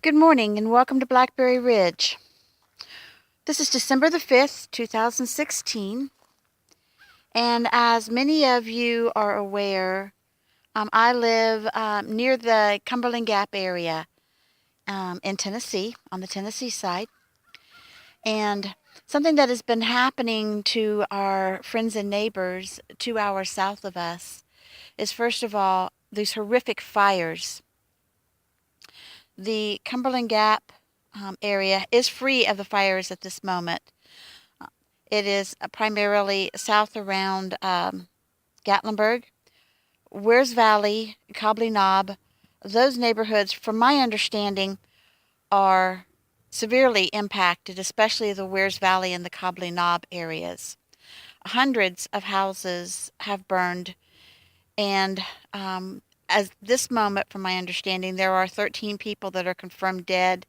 Good morning and welcome to Blackberry Ridge. This is December the 5th, 2016, and as many of you are aware, I live near the Cumberland Gap area in Tennessee, on the Tennessee side, and something that has been happening to our friends and neighbors 2 hours south of us is, first of all, these horrific fires. The Cumberland Gap area is free of the fires at this moment. It is primarily south around Gatlinburg, Weirs Valley, Cobbly Nob. Those neighborhoods, from my understanding, are severely impacted, especially the Weirs Valley and the Cobbly Nob areas. Hundreds of houses have burned, and as this moment, from my understanding, there are 13 people that are confirmed dead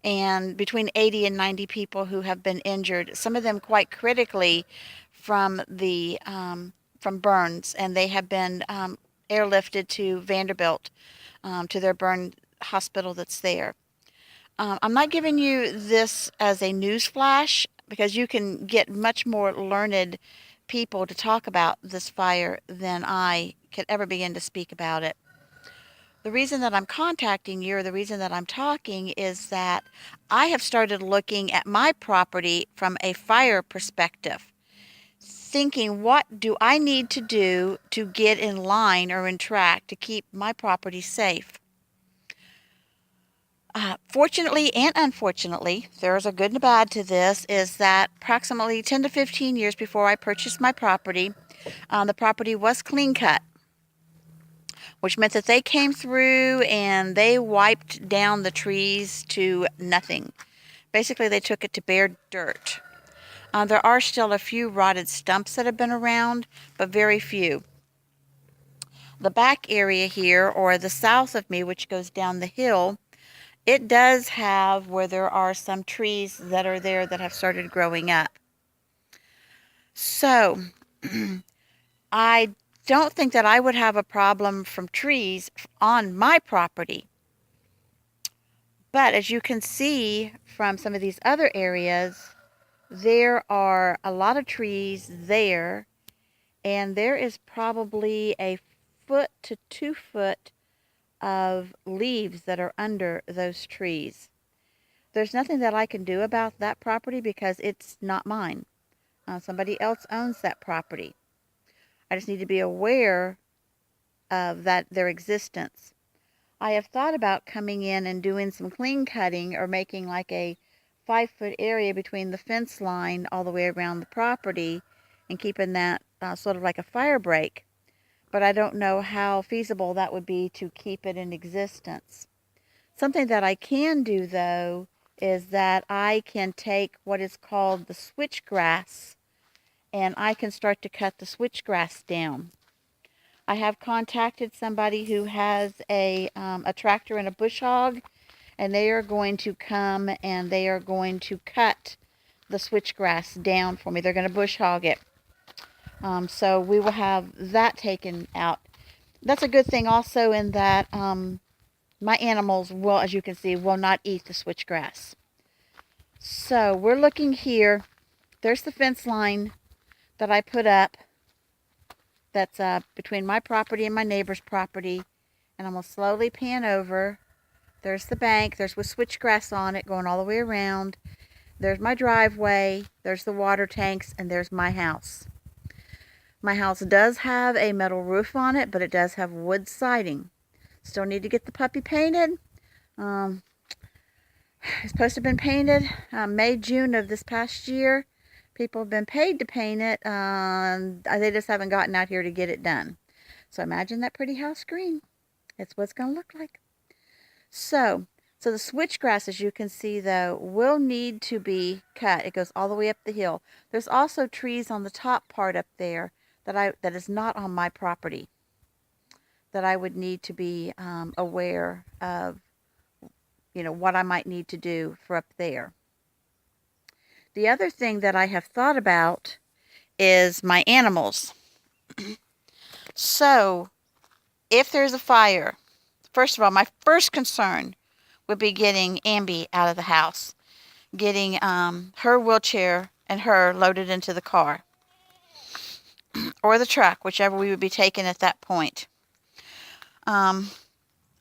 and between 80 and 90 people who have been injured, some of them quite critically from burns, and they have been airlifted to Vanderbilt, to their burn hospital that's there. I'm not giving you this as a news flash because you can get much more learned people to talk about this fire than I could ever begin to speak about it. The reason that I'm contacting you, or the reason that I'm talking, is that I have started looking at my property from a fire perspective, thinking, what do I need to do to get in line or in track to keep my property safe? Fortunately and unfortunately, there's a good and a bad to this, is that approximately 10 to 15 years before I purchased my property, the property was clean cut, which meant that they came through and they wiped down the trees to nothing. Basically, they took it to bare dirt. There are still a few rotted stumps that have been around, but very few. The back area here, or the south of me, which goes down the hill, it does have where there are some trees that are there that have started growing up. So, I don't think that I would have a problem from trees on my property. But as you can see from some of these other areas, there are a lot of trees there, and there is probably a foot to 2 foot of leaves that are under those trees. There's nothing that I can do about that property because it's not mine. Somebody else owns that property. I just need to be aware of their existence. I have thought about coming in and doing some clean cutting, or making like a 5-foot area between the fence line all the way around the property and keeping that sort of like a fire break. But I don't know how feasible that would be to keep it in existence. Something that I can do, though, is that I can take what is called the switchgrass, and I can start to cut the switchgrass down. I have contacted somebody who has a tractor and a bush hog, and they are going to come and they are going to cut the switchgrass down for me. They're going to bush hog it. So we will have that taken out. That's a good thing also, in that my animals will, as you can see, will not eat the switchgrass. So we're looking here. There's the fence line that I put up. That's between my property and my neighbor's property. And I'm going to slowly pan over. There's the bank. There's with switchgrass on it going all the way around. There's my driveway. There's the water tanks. And there's my house. My house does have a metal roof on it, but it does have wood siding. Still need to get the puppy painted. It's supposed to have been painted May, June of this past year. People have been paid to paint it. They just haven't gotten out here to get it done. So imagine that pretty house green. It's what it's going to look like. So the switchgrass, as you can see, though, will need to be cut. It goes all the way up the hill. There's also trees on the top part up there that is not on my property, that I would need to be aware of, what I might need to do for up there. The other thing that I have thought about is my animals. So if there's a fire, first of all, my first concern would be getting Ambi out of the house, getting her wheelchair and her loaded into the car or the truck, whichever we would be taking at that point. I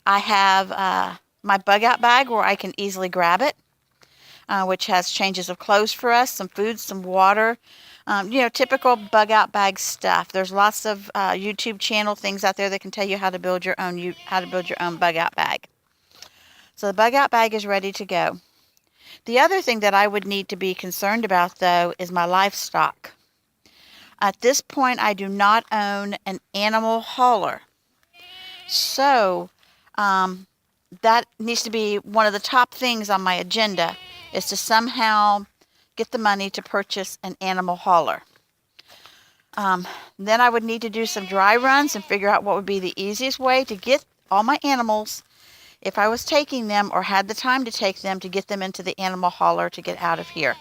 have my bug out bag where I can easily grab it, which has changes of clothes for us, some food, some water, typical bug out bag stuff. There's lots of YouTube channel things out there that can tell you how to build your own bug out bag. So the bug out bag is ready to go. The other thing that I would need to be concerned about, though, is my livestock. At this point, I do not own an animal hauler. So that needs to be one of the top things on my agenda, is to somehow get the money to purchase an animal hauler. Then I would need to do some dry runs and figure out what would be the easiest way to get all my animals, if I was taking them or had the time to take them, to get them into the animal hauler to get out of here.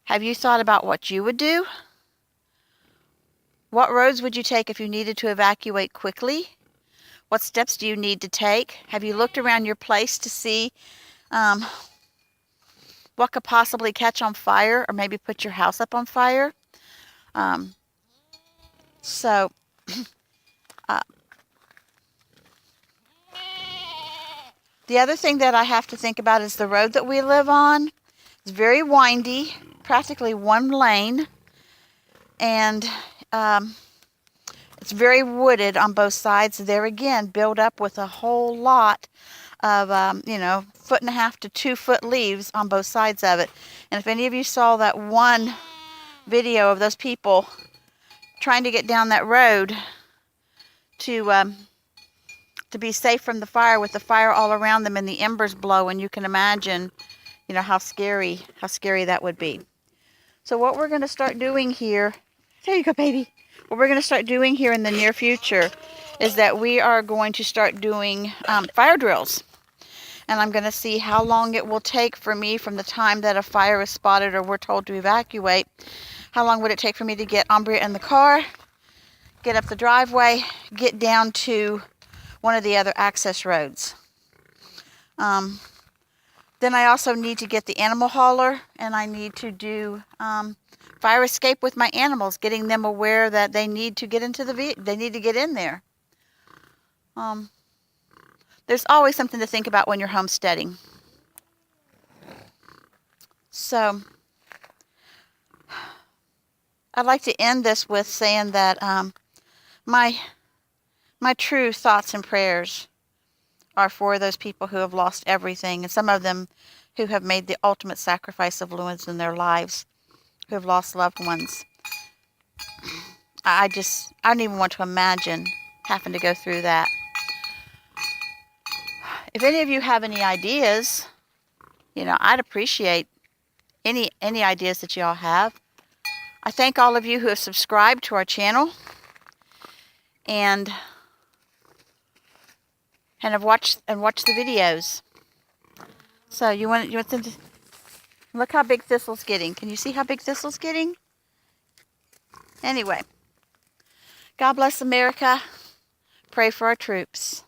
Have you thought about what you would do? What roads would you take if you needed to evacuate quickly? What steps do you need to take? Have you looked around your place to see what could possibly catch on fire or maybe put your house up on fire? The other thing that I have to think about is the road that we live on. It's very windy, practically one lane, and it's very wooded on both sides. There again, built up with a whole lot of, 1.5 to 2 foot leaves on both sides of it. And if any of you saw that one video of those people trying to get down that road to be safe from the fire, with the fire all around them and the embers blowing, you can imagine, how scary that would be. So what we're going to start doing here, there you go, baby. What we're going to start doing here in the near future is that we are going to start doing fire drills. And I'm going to see how long it will take for me from the time that a fire is spotted or we're told to evacuate. How long would it take for me to get Umbria in the car, get up the driveway, get down to one of the other access roads. Then I also need to get the animal hauler, and I need to do fire escape with my animals, getting them aware that they need to get into they need to get in there. There's always something to think about when you're homesteading. So I'd like to end this with saying that my true thoughts and prayers are for those people who have lost everything, and some of them who have made the ultimate sacrifice of ruins in their lives, who have lost loved ones. I don't even want to imagine having to go through that. If any of you have any ideas, I'd appreciate any ideas that y'all have. I thank all of you who have subscribed to our channel and have watched the videos. So you want them to look how big Thistle's getting. Can you see how big Thistle's getting? Anyway, God bless America. Pray for our troops.